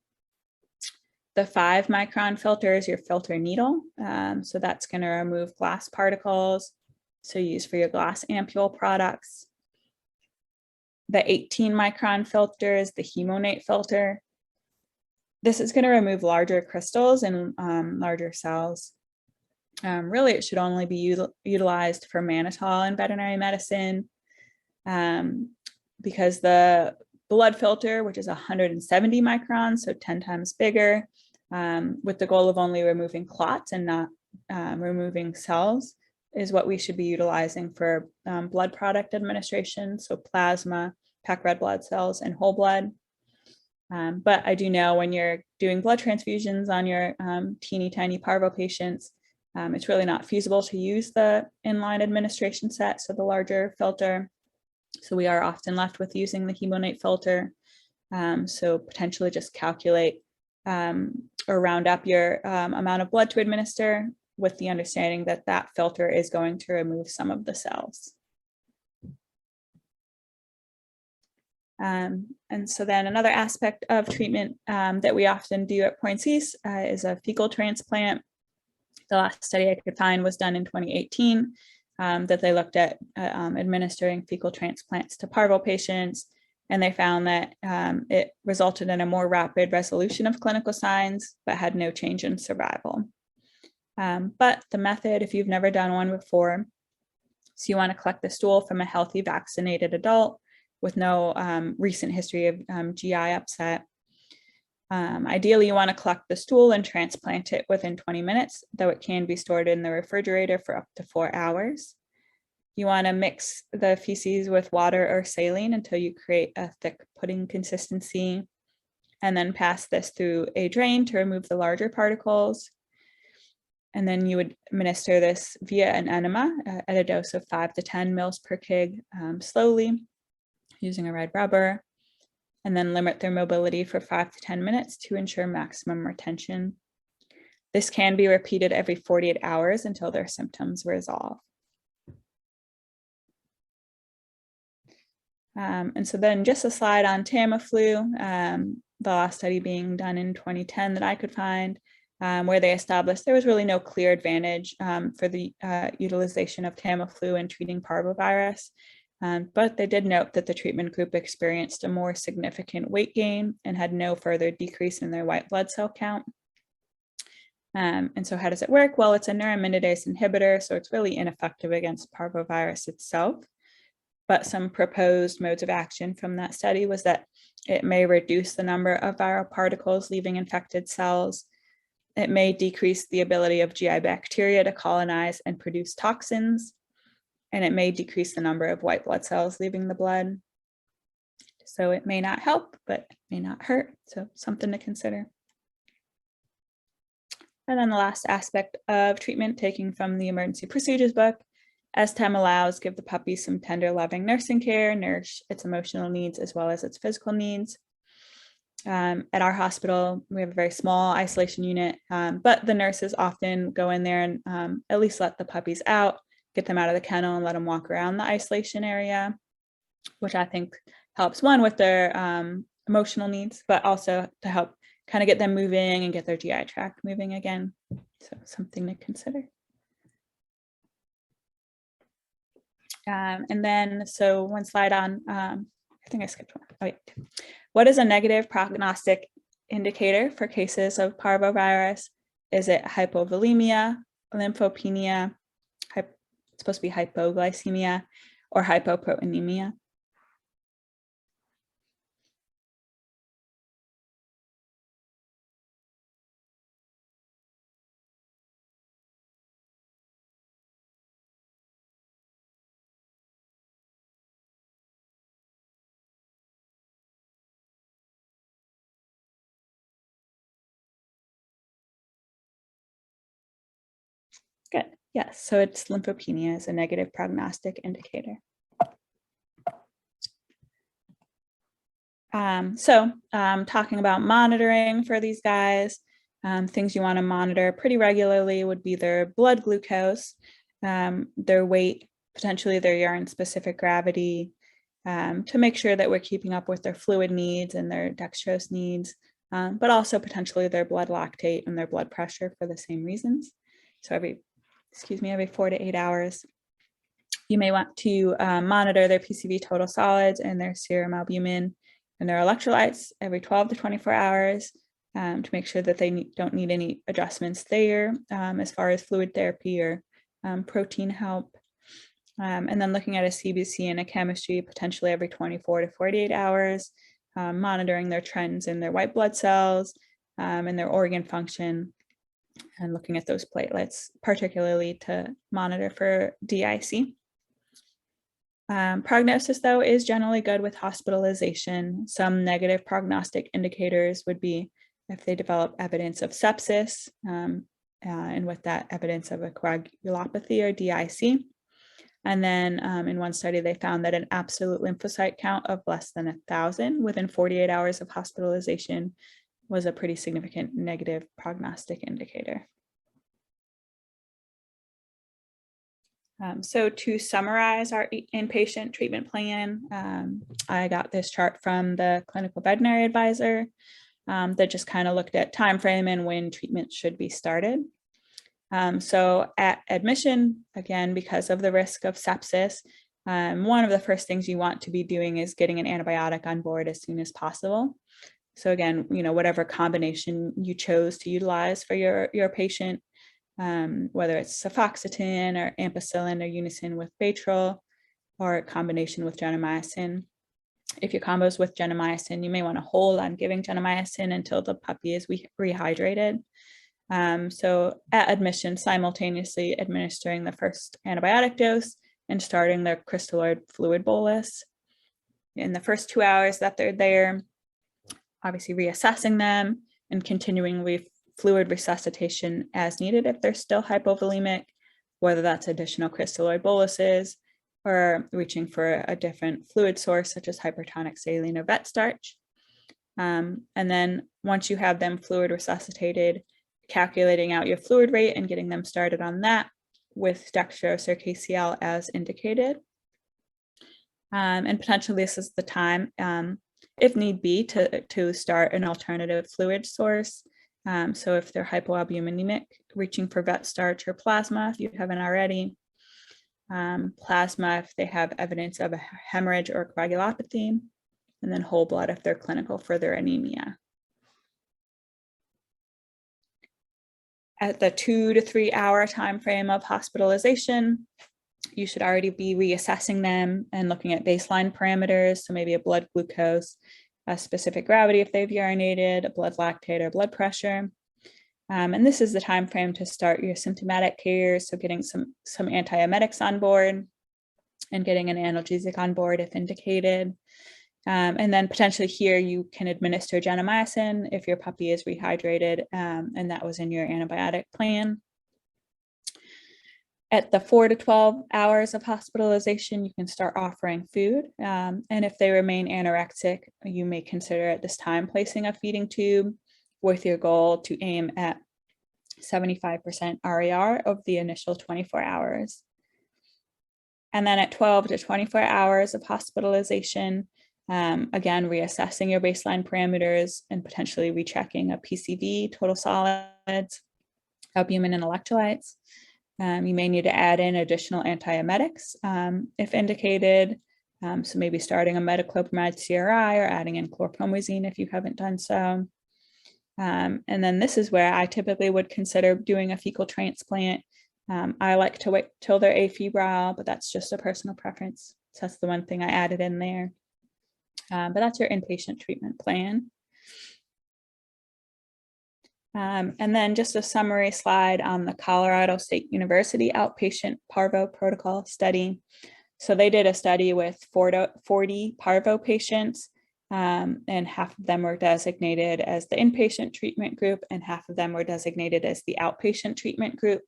The 5 micron filter is your filter needle. So that's going to remove glass particles. So use for your glass ampule products. The 18 micron filter is the hemonate filter. This is going to remove larger crystals and larger cells. Really, it should only be utilized for mannitol in veterinary medicine, because the blood filter, which is 170 microns, so 10 times bigger, with the goal of only removing clots and not removing cells, is what we should be utilizing for blood product administration, so plasma, packed red blood cells, and whole blood. But I do know when you're doing blood transfusions on your teeny tiny Parvo patients, it's really not feasible to use the inline administration set, so the larger filter. So we are often left with using the HemoNate filter. So potentially just calculate or round up your amount of blood to administer, with the understanding that that filter is going to remove some of the cells. And so then another aspect of treatment that we often do at Points is a fecal transplant. The last study I could find was done in 2018 that they looked at administering fecal transplants to Parvo patients, and they found that it resulted in a more rapid resolution of clinical signs, but had no change in survival. But the method, if you've never done one before, so you want to collect the stool from a healthy vaccinated adult with no recent history of GI upset. Ideally, you want to collect the stool and transplant it within 20 minutes, though it can be stored in the refrigerator for up to 4 hours. You want to mix the feces with water or saline until you create a thick pudding consistency, and then pass this through a drain to remove the larger particles. And then you would administer this via an enema at a dose of 5 to 10 mils per kg slowly using a red rubber, and then limit their mobility for 5 to 10 minutes to ensure maximum retention. This can be repeated every 48 hours until their symptoms resolve. And so then just a slide on Tamiflu, the last study being done in 2010 that I could find, where they established there was really no clear advantage for the utilization of Tamiflu in treating parvovirus. But they did note that the treatment group experienced a more significant weight gain and had no further decrease in their white blood cell count. And so how does it work? Well, it's a neuraminidase inhibitor, so it's really ineffective against parvovirus itself. But some proposed modes of action from that study was that it may reduce the number of viral particles leaving infected cells. It may decrease the ability of GI bacteria to colonize and produce toxins, and it may decrease the number of white blood cells leaving the blood. So it may not help, but it may not hurt. So something to consider. And then the last aspect of treatment, taking from the emergency procedures book, as time allows, give the puppy some tender, loving nursing care, nourish its emotional needs as well as its physical needs. At our hospital, we have a very small isolation unit, but the nurses often go in there and at least let the puppies out, get them out of the kennel and let them walk around the isolation area, which I think helps, one, with their emotional needs, but also to help kind of get them moving and get their GI tract moving again. So something to consider. And then, so one slide on, I think I skipped one. Oh, yeah. What is a negative prognostic indicator for cases of parvovirus? Is it hypovolemia, lymphopenia, it's supposed to be hypoglycemia, or hypoproteinemia? Good. Yes, so it's lymphopenia is a negative prognostic indicator. Talking about monitoring for these guys, things you want to monitor pretty regularly would be their blood glucose, their weight, potentially their urine-specific gravity, to make sure that we're keeping up with their fluid needs and their dextrose needs, but also potentially their blood lactate and their blood pressure for the same reasons. So every 4 to 8 hours. You may want to monitor their PCV total solids and their serum albumin and their electrolytes every 12 to 24 hours to make sure that they don't need any adjustments there as far as fluid therapy or protein help. And then looking at a CBC and a chemistry potentially every 24 to 48 hours, monitoring their trends in their white blood cells and their organ function, and looking at those platelets, particularly to monitor for DIC. Prognosis, though, is generally good with hospitalization. Some negative prognostic indicators would be if they develop evidence of sepsis, and with that evidence of a coagulopathy or DIC. And then in one study, they found that an absolute lymphocyte count of less than 1,000 within 48 hours of hospitalization was a pretty significant negative prognostic indicator. So to summarize our inpatient treatment plan, I got this chart from the clinical veterinary advisor that just kind of looked at time frame and when treatment should be started. So at admission, again, because of the risk of sepsis, one of the first things you want to be doing is getting an antibiotic on board as soon as possible. So again, whatever combination you chose to utilize for your patient, whether it's cefoxitin or ampicillin or unison with Baytril, or a combination with gentamicin. If your combo is with gentamicin, you may want to hold on giving gentamicin until the puppy is rehydrated. So at admission, simultaneously administering the first antibiotic dose and starting their crystalloid fluid bolus. In the first 2 hours that they're there, obviously reassessing them and continuing fluid resuscitation as needed if they're still hypovolemic, whether that's additional crystalloid boluses or reaching for a different fluid source such as hypertonic saline or vet starch. And then once you have them fluid resuscitated, calculating out your fluid rate and getting them started on that with dextrose or KCl as indicated. And potentially this is the time, if need be, to start an alternative fluid source. So if they're hypoalbuminemic, reaching for vet starch or plasma if you haven't already. Plasma if they have evidence of a hemorrhage or coagulopathy, and then whole blood if they're clinical for their anemia. At the 2 to 3 hour time frame of hospitalization, you should already be reassessing them and looking at baseline parameters, so maybe a blood glucose, a specific gravity if they've urinated, a blood lactate or blood pressure. And this is the time frame to start your symptomatic care, so getting some antiemetics on board and getting an analgesic on board if indicated. And then potentially here you can administer gentamicin if your puppy is rehydrated, and that was in your antibiotic plan. At the 4 to 12 hours of hospitalization, you can start offering food. And if they remain anorexic, you may consider at this time placing a feeding tube with your goal to aim at 75% RER of the initial 24 hours. And then at 12 to 24 hours of hospitalization, again, reassessing your baseline parameters and potentially rechecking a PCV, total solids, albumin and electrolytes. You may need to add in additional antiemetics if indicated. So maybe starting a metoclopramide CRI or adding in chlorpromazine if you haven't done so. And then this is where I typically would consider doing a fecal transplant. I like to wait till they're afebrile, but that's just a personal preference. So that's the one thing I added in there. But that's your inpatient treatment plan. And then just a summary slide on the Colorado State University outpatient Parvo protocol study. So they did a study with 40 Parvo patients, and half of them were designated as the inpatient treatment group and half of them were designated as the outpatient treatment group.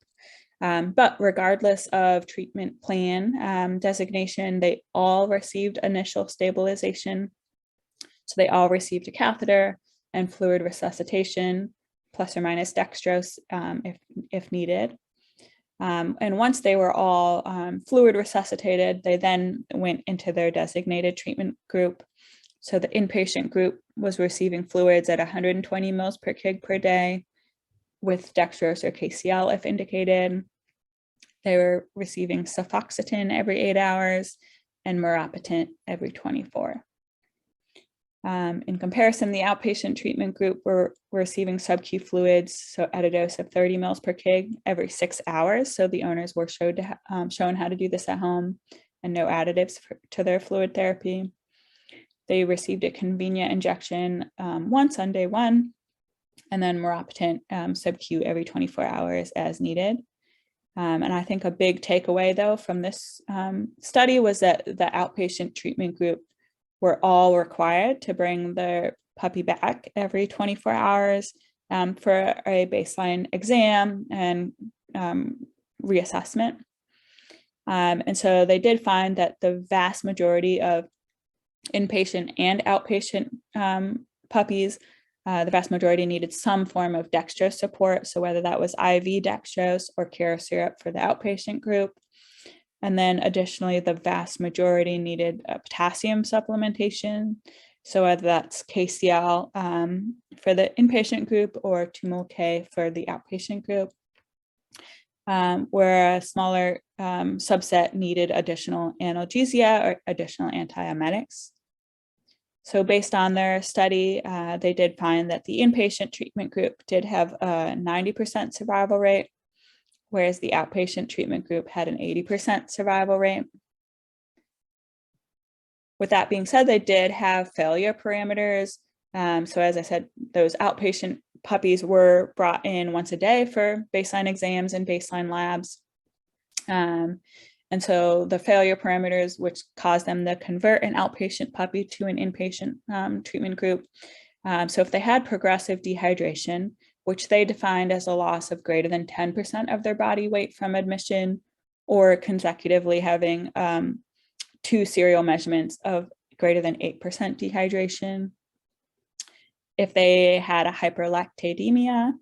But regardless of treatment plan designation, they all received initial stabilization. So they all received a catheter and fluid resuscitation, plus or minus dextrose if needed. And once they were all fluid resuscitated, they then went into their designated treatment group. So the inpatient group was receiving fluids at 120 mils per kg per day with dextrose or KCl if indicated. They were receiving cefoxitin every 8 hours and mirapitant every 24. In comparison, the outpatient treatment group were receiving sub-Q fluids, so at a dose of 30 mils per kg every 6 hours. So the owners were shown how to do this at home and no additives to their fluid therapy. They received a convenient injection once on day 1 and then meropitant sub-Q every 24 hours as needed. And I think a big takeaway, though, from this study was that the outpatient treatment group were all required to bring their puppy back every 24 hours for a baseline exam and reassessment. And so they did find that the vast majority of inpatient and outpatient puppies, the vast majority needed some form of dextrose support. So whether that was IV dextrose or Cara syrup for the outpatient group. And then additionally, the vast majority needed potassium supplementation. So whether that's KCl for the inpatient group or 2-mol-K for the outpatient group, where a smaller subset needed additional analgesia or additional antiemetics. So based on their study, they did find that the inpatient treatment group did have a 90% survival rate, whereas the outpatient treatment group had an 80% survival rate. With that being said, they did have failure parameters. So as I said, those outpatient puppies were brought in once a day for baseline exams and baseline labs. And so the failure parameters, which caused them to convert an outpatient puppy to an inpatient treatment group. So if they had progressive dehydration, which they defined as a loss of greater than 10% of their body weight from admission, or consecutively having 2 serial measurements of greater than 8% dehydration, if they had a hyperlactatemia,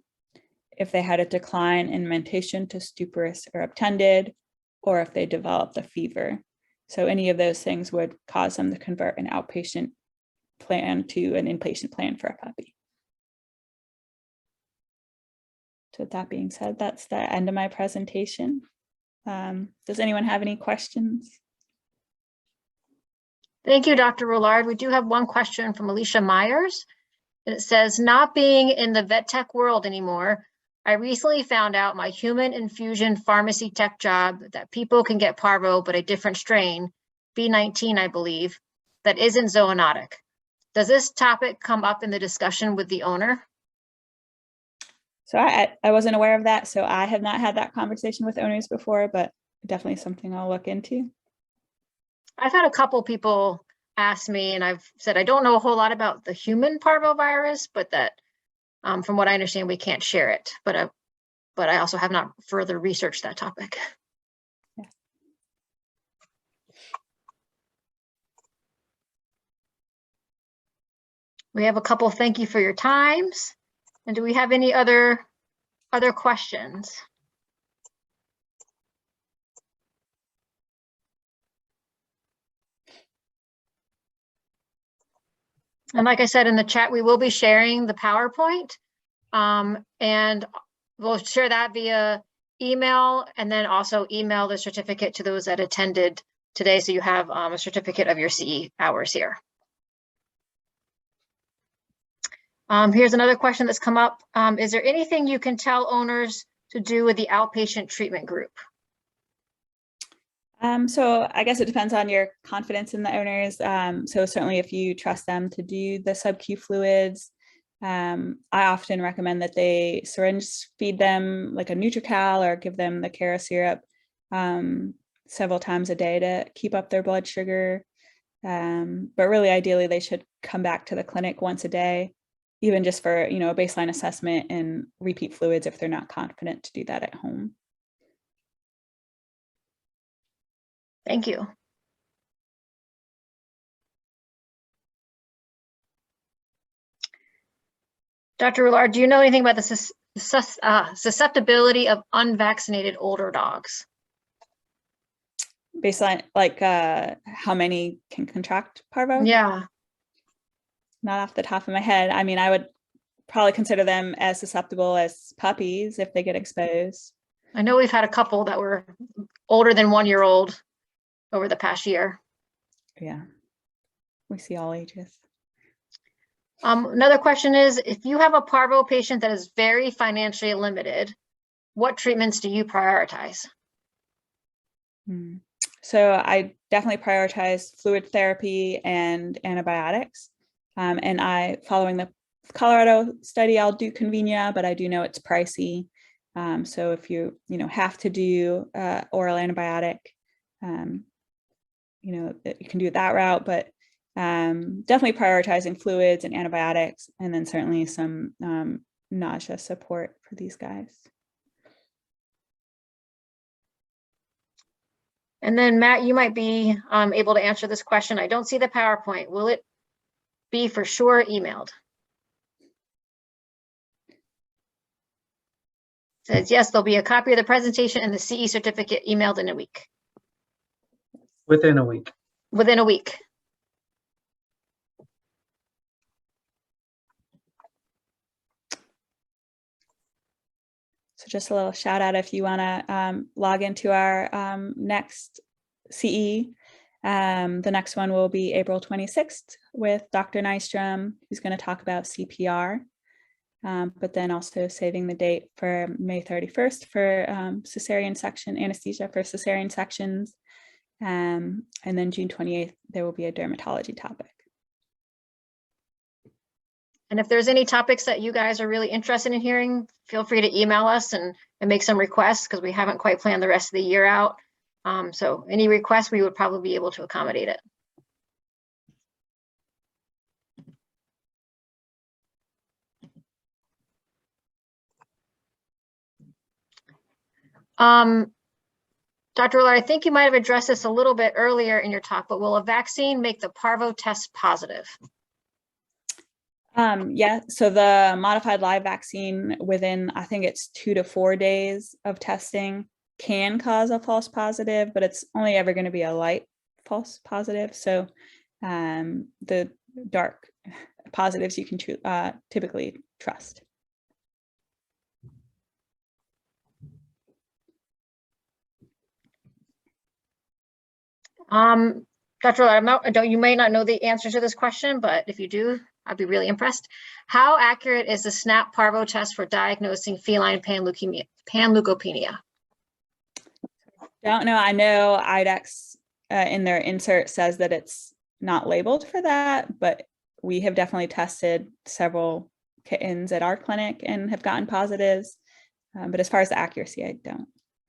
if they had a decline in mentation to stuporous or obtended, or if they developed a fever. So any of those things would cause them to convert an outpatient plan to an inpatient plan for a puppy. So with that being said, that's the end of my presentation. Does anyone have any questions? Thank you, Dr. Roulard. We do have one question from Alicia Myers. It says, not being in the vet tech world anymore, I recently found out my human infusion pharmacy tech job that people can get Parvo, but a different strain, B19, I believe, that isn't zoonotic. Does this topic come up in the discussion with the owner? So I wasn't aware of that. So I have not had that conversation with owners before, but definitely something I'll look into. I've had a couple people ask me, and I've said I don't know a whole lot about the human parvovirus, but that from what I understand, we can't share it. But I also have not further researched that topic. Yeah. We have a couple thank you for your times. And do we have any other questions? And like I said in the chat, we will be sharing the PowerPoint, and we'll share that via email, and then also email the certificate to those that attended today. So you have a certificate of your CE hours here. Here's another question that's come up. Is there anything you can tell owners to do with the outpatient treatment group? So I guess it depends on your confidence in the owners. So certainly if you trust them to do the sub-Q fluids, I often recommend that they syringe feed them like a NutriCal or give them the Cara syrup several times a day to keep up their blood sugar. But really ideally they should come back to the clinic once a day, even just for, a baseline assessment and repeat fluids if they're not confident to do that at home. Thank you. Dr. Roulard, do you know anything about the susceptibility of unvaccinated older dogs? Baseline, like how many can contract Parvo? Yeah. Not off the top of my head. I mean, I would probably consider them as susceptible as puppies if they get exposed. I know we've had a couple that were older than 1 year old over the past year. Yeah, we see all ages. Another question is, if you have a Parvo patient that is very financially limited, what treatments do you prioritize? So I definitely prioritize fluid therapy and antibiotics. And following the Colorado study, I'll do Convenia, but I do know it's pricey. So if you have to do oral antibiotic, you can do that route, but definitely prioritizing fluids and antibiotics, and then certainly some nausea support for these guys. And then Matt, you might be able to answer this question. I don't see the PowerPoint. Will it be for sure emailed? It says yes, there'll be a copy of the presentation and the CE certificate emailed in a week. Within a week. Within a week. So just a little shout out if you want to log into our next CE. The next one will be April 26th with Dr. Nystrom, who's going to talk about CPR, but then also saving the date for May 31st for cesarean section, anesthesia for cesarean sections. And then June 28th, there will be a dermatology topic. And if there's any topics that you guys are really interested in hearing, feel free to email us and make some requests, because we haven't quite planned the rest of the year out. So any requests, we would probably be able to accommodate it. Dr. Willard, I think you might have addressed this a little bit earlier in your talk, but will a vaccine make the Parvo test positive? Yeah, so the modified live vaccine within, I think it's 2 to 4 days of testing can cause a false positive, but it's only ever going to be a light false positive. So the dark positives you can typically trust. Dr. Willard, you may not know the answer to this question, but if you do, I'd be really impressed. How accurate is the SNAP Parvo test for diagnosing feline panleukopenia? Don't know. I know IDEXX in their insert says that it's not labeled for that, but we have definitely tested several kittens at our clinic and have gotten positives. But as far as the accuracy, I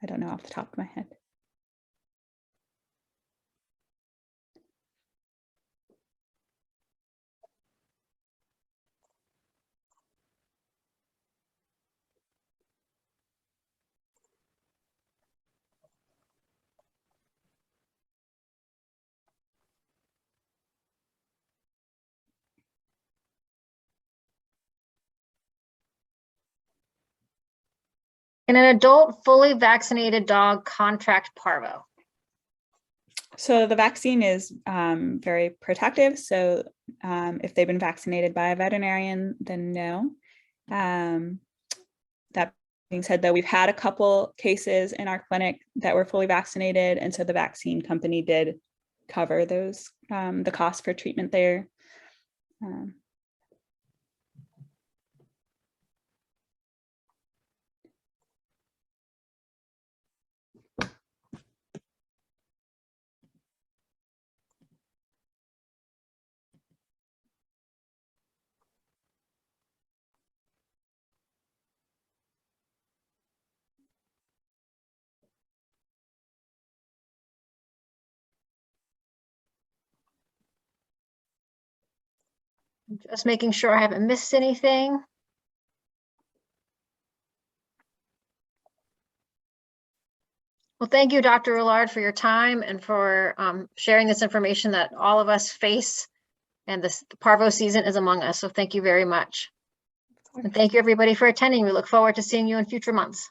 don't know off the top of my head. Can an adult fully vaccinated dog contract Parvo? So the vaccine is very protective. So if they've been vaccinated by a veterinarian, then no. That being said, though, we've had a couple cases in our clinic that were fully vaccinated. And so the vaccine company did cover those, the cost for treatment there. Just making sure I haven't missed anything. Well, thank you, Dr. Willard, for your time and for sharing this information that all of us face, and the Parvo season is among us. So thank you very much. And thank you, everybody, for attending. We look forward to seeing you in future months.